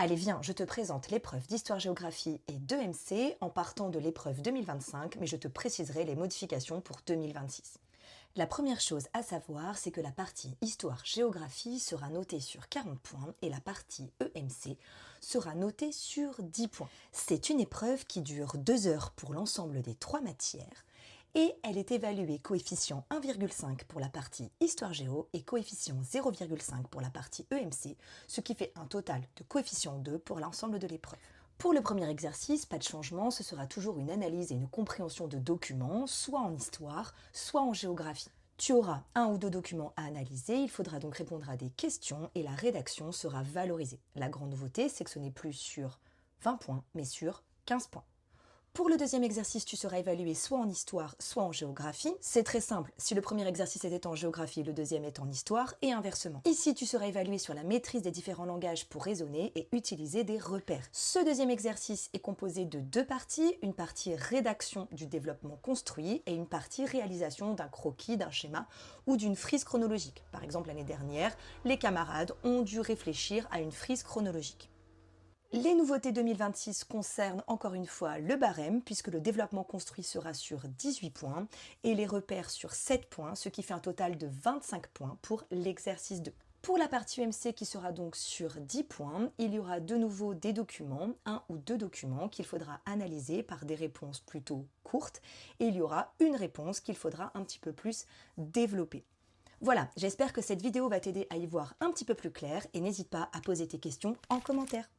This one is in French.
Allez viens, je te présente l'épreuve d'histoire-géographie et d'EMC en partant de l'épreuve 2025, mais je te préciserai les modifications pour 2026. La première chose à savoir, c'est que la partie histoire-géographie sera notée sur 40 points et la partie EMC sera notée sur 10 points. C'est une épreuve qui dure 2 heures pour l'ensemble des 3 matières et elle est évaluée coefficient 1,5 pour la partie histoire-géo et coefficient 0,5 pour la partie EMC, ce qui fait un total de coefficient 2 pour l'ensemble de l'épreuve. Pour le premier exercice, pas de changement, ce sera toujours une analyse et une compréhension de documents, soit en histoire, soit en géographie. Tu auras 1 ou 2 documents à analyser, il faudra donc répondre à des questions et la rédaction sera valorisée. La grande nouveauté, c'est que ce n'est plus sur 20 points, mais sur 15 points. Pour le deuxième exercice, tu seras évalué soit en histoire, soit en géographie. C'est très simple, si le premier exercice était en géographie, le deuxième est en histoire, et inversement. Ici, tu seras évalué sur la maîtrise des différents langages pour raisonner et utiliser des repères. Ce deuxième exercice est composé de 2 parties, une partie rédaction du développement construit et une partie réalisation d'un croquis, d'un schéma ou d'une frise chronologique. Par exemple, l'année dernière, les camarades ont dû réfléchir à une frise chronologique. Les nouveautés 2026 concernent encore une fois le barème puisque le développement construit sera sur 18 points et les repères sur 7 points, ce qui fait un total de 25 points pour l'exercice 2. Pour la partie UMC qui sera donc sur 10 points, il y aura de nouveau des documents, 1 ou 2 documents qu'il faudra analyser par des réponses plutôt courtes et il y aura une réponse qu'il faudra un petit peu plus développer. Voilà, j'espère que cette vidéo va t'aider à y voir un petit peu plus clair et n'hésite pas à poser tes questions en commentaire.